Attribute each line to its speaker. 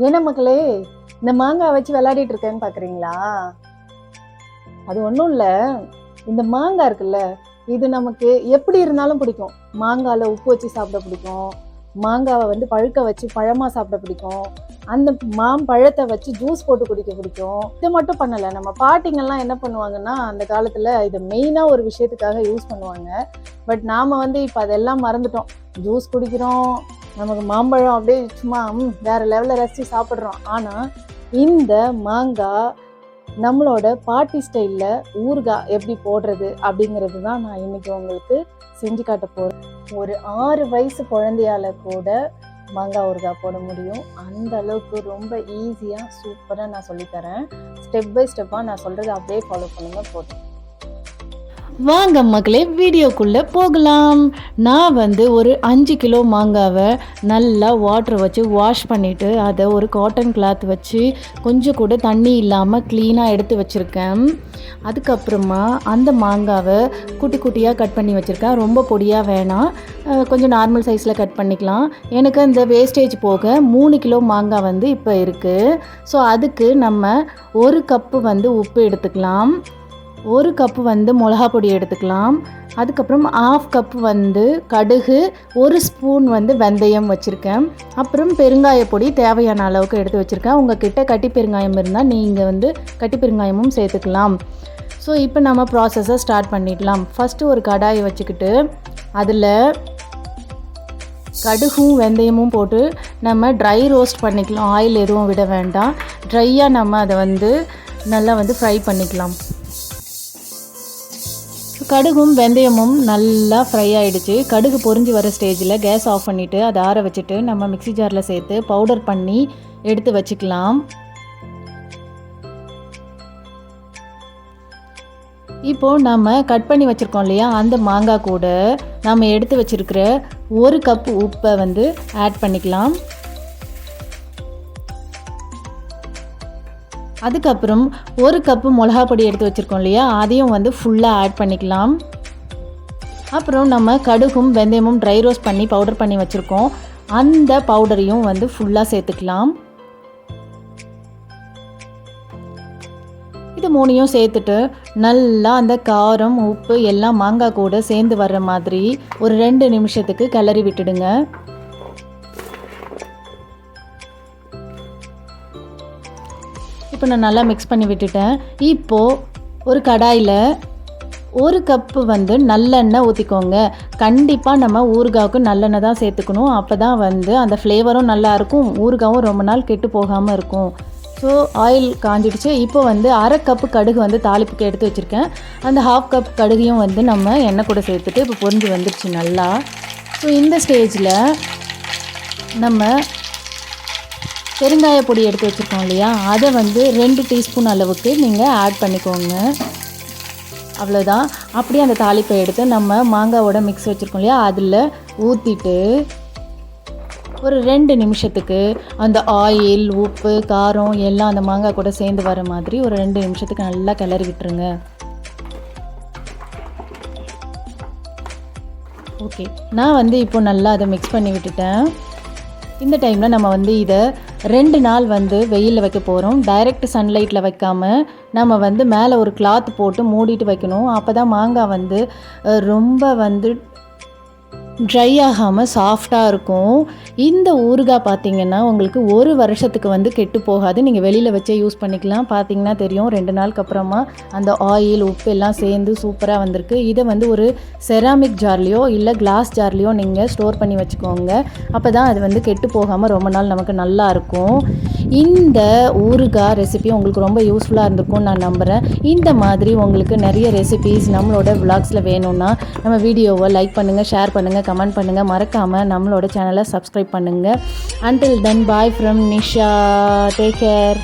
Speaker 1: ஏன்னா மக்களே, இந்த மாங்காய் வச்சு விளையாடிட்டு இருக்கேன்னு பார்க்குறீங்களா? அது ஒன்றும் இல்லை. இந்த மாங்காய் இருக்குல்ல, இது நமக்கு எப்படி இருந்தாலும் பிடிக்கும். மாங்காயில் உப்பு வச்சு சாப்பிட பிடிக்கும். மாங்காவை வந்து பழுக்க வச்சு பழமாக சாப்பிட பிடிக்கும். அந்த மாம்பழத்தை வச்சு ஜூஸ் போட்டு குடிக்க பிடிக்கும். இது மட்டும் பண்ணலை, நம்ம பாட்டிங்கெல்லாம் என்ன பண்ணுவாங்கன்னா அந்த காலத்தில் இதை மெயினாக ஒரு விஷயத்துக்காக யூஸ் பண்ணுவாங்க. பட் நாம் வந்து இப்போ அதெல்லாம் மறந்துட்டோம். ஜூஸ் குடிக்கிறோம், நமக்கு மாம்பழம் அப்படியே சும்மா வேறு லெவலில் ரசித்து சாப்பிட்றோம். ஆனால் இந்த மாங்காய் நம்மளோட பாட்டி ஸ்டைலில் ஊறுகாய் எப்படி போடுறது அப்படிங்கிறது தான் நான் இன்றைக்கி உங்களுக்கு செஞ்சு காட்ட போகிறேன். ஒரு 6 வயசு குழந்தையால் கூட மாங்காய் ஊறுகாய் போட முடியும். அந்த அளவுக்கு ரொம்ப ஈஸியாக சூப்பராக நான் சொல்லித்தரேன். ஸ்டெப் பை ஸ்டெப்பாக நான் சொல்கிறது அப்படியே ஃபாலோ பண்ணுங்கள் போதும். வாங்க மக்களே, வீடியோக்குள்ளே போகலாம். நான் வந்து ஒரு 5 கிலோ மாங்காவை நல்லா வாட்டர் வச்சு வாஷ் பண்ணிவிட்டு அதை ஒரு காட்டன் கிளாத் வச்சு கொஞ்சம் கூட தண்ணி இல்லாமல் க்ளீனாக எடுத்து வச்சுருக்கேன். அதுக்கப்புறமா அந்த மாங்காவை குட்டி குட்டியாக கட் பண்ணி வச்சுருக்கேன். ரொம்ப பொடியாக வேணாம், கொஞ்சம் நார்மல் சைஸில் கட் பண்ணிக்கலாம். எனக்கு அந்த வேஸ்டேஜ் போக 3 கிலோ மாங்காய் வந்து இப்போ இருக்குது. ஸோ அதுக்கு நம்ம 1 கப்பு வந்து உப்பு எடுத்துக்கலாம், 1 கப்பு வந்து மிளகா பொடி எடுத்துக்கலாம். அதுக்கப்புறம் 1/2 கப்பு வந்து கடுகு, 1 ஸ்பூன் வந்து வெந்தயம் வச்சுருக்கேன். அப்புறம் பெருங்காய பொடி தேவையான அளவுக்கு எடுத்து வச்சுருக்கேன். உங்கள் கிட்ட கட்டி பெருங்காயம் இருந்தால் நீங்கள் வந்து கட்டி பெருங்காயமும் சேர்த்துக்கலாம். ஸோ இப்போ நம்ம ப்ராசஸை ஸ்டார்ட் பண்ணிடலாம். ஃபஸ்ட்டு ஒரு கடாயை வச்சுக்கிட்டு அதில் கடுகும் வெந்தயமும் போட்டு நம்ம ட்ரை ரோஸ்ட் பண்ணிக்கலாம். ஆயில் எதுவும் விட வேண்டாம், ட்ரையாக நம்ம அதை வந்து நல்லா வந்து ஃப்ரை பண்ணிக்கலாம். கடுகும் வெந்தயமும் நல்லா ஃப்ரை ஆகிடுச்சு. கடுகு பொரிஞ்சு வர ஸ்டேஜில் கேஸ் ஆஃப் பண்ணிவிட்டு அதை ஆற வச்சுட்டு நம்ம மிக்ஸி ஜாரில் சேர்த்து பவுடர் பண்ணி எடுத்து வச்சுக்கலாம். இப்போது நம்ம கட் பண்ணி வச்சுருக்கோம் இல்லையா, அந்த மாங்காய் கூட நம்ம எடுத்து வச்சுருக்கிற 1 கப்பு உப்பை வந்து ஆட் பண்ணிக்கலாம். அதுக்கப்புறம் 1 கப்பு மிளகா பொடி எடுத்து வச்சுருக்கோம் இல்லையா, அதையும் வந்து ஃபுல்லாக ஆட் பண்ணிக்கலாம். அப்புறம் நம்ம கடுகும் வெந்தயமும் ட்ரை ரோஸ்ட் பண்ணி பவுடர் பண்ணி வச்சுருக்கோம், அந்த பவுடரையும் வந்து ஃபுல்லாக சேர்த்துக்கலாம். இது 3யும் சேர்த்துட்டு நல்லா அந்த காரம் உப்பு எல்லாம் மாங்காய் கூட சேர்ந்து வர்ற மாதிரி ஒரு 2 நிமிஷத்துக்கு கிளறி விட்டுடுங்க. இப்போ நான் நல்லா மிக்ஸ் பண்ணி விட்டுட்டேன். இப்போது ஒரு கடாயில் 1 கப்பு வந்து நல்லெண்ணெய் ஊற்றிக்கோங்க. கண்டிப்பாக நம்ம ஊறுகாய்க்கு நல்லெண்ணெய் தான் சேர்த்துக்கணும். அப்போ தான் வந்து அந்த ஃப்ளேவரும் நல்லாயிருக்கும், ஊறுகாயும் ரொம்ப நாள் கெட்டு போகாமல் இருக்கும். ஸோ ஆயில் காஞ்சிடுச்சு. இப்போ வந்து 1/2 கப்பு கடுகு வந்து தாளிப்புக்கு எடுத்து வச்சுருக்கேன். அந்த 1/2 கப் கடுகையும் வந்து நம்ம எண்ணெய் கூட சேர்த்துட்டு இப்போ பொரிஞ்சு வந்துடுச்சு நல்லா. ஸோ இந்த ஸ்டேஜில் நம்ம பெருங்காய பொடி எடுத்து வச்சுருக்கோம் இல்லையா, அதை வந்து 2 டீஸ்பூன் அளவுக்கு நீங்கள் ஆட் பண்ணிக்கோங்க. அவ்வளோதான். அப்படியே அந்த தாளிப்பை எடுத்து நம்ம மாங்காவோட மிக்ஸ் வச்சுருக்கோம் இல்லையா, அதில் ஊற்றிட்டு ஒரு 2 நிமிஷத்துக்கு அந்த ஆயில் உப்பு காரம் எல்லாம் அந்த மாங்காய் கூட சேர்ந்து வர மாதிரி ஒரு 2 நிமிஷத்துக்கு நல்லா கிளறி விட்டுருங்க. ஓகே, நான் வந்து இப்போ நல்லா அதை மிக்ஸ் பண்ணி விட்டுட்டேன். இந்த டைமில் நம்ம வந்து இதை 2 நாள் வந்து வெயிலில் வைக்க போகிறோம். டைரெக்ட் சன்லைட்டில் வைக்காமல் நம்ம வந்து மேலே ஒரு கிளாத் போட்டு மூடிட்டு வைக்கணும். அப்போ தான் மாங்காய் வந்து ரொம்ப வந்து ட்ரை ஆகாமல் சாஃப்டாக இருக்கும். இந்த ஊறுகாய் பார்த்திங்கன்னா உங்களுக்கு 1 வருஷத்துக்கு வந்து கெட்டு போகாது. நீங்கள் வெளியில் வச்சே யூஸ் பண்ணிக்கலாம். பார்த்திங்கன்னா தெரியும், 2 நாளுக்கு அப்புறமா அந்த ஆயில் உப்பு எல்லாம் சேர்ந்து சூப்பராக வந்திருக்கு. இதை வந்து ஒரு செராமிக் ஜார்லேயோ இல்லை கிளாஸ் ஜார்லேயோ நீங்கள் ஸ்டோர் பண்ணி வச்சுக்கோங்க. அப்போ தான் அது வந்து கெட்டு போகாமல் ரொம்ப நாள் நமக்கு நல்லா இருக்கும். இந்த ஊறுகாய் ரெசிபி உங்களுக்கு ரொம்ப யூஸ்ஃபுல்லாக இருந்திருக்கும்னு நான் நம்புகிறேன். இந்த மாதிரி உங்களுக்கு நிறைய ரெசிபீஸ் நம்மளோட விளாக்ஸில் வேணும்னா நம்ம வீடியோவை லைக் பண்ணுங்கள், ஷேர் பண்ணுங்கள், கமெண்ட் பண்ணுங்கள். மறக்காமல் நம்மளோட சேனலை சப்ஸ்கிரைப் பண்ணுங்கள். Until then, bye from Nisha. Take care.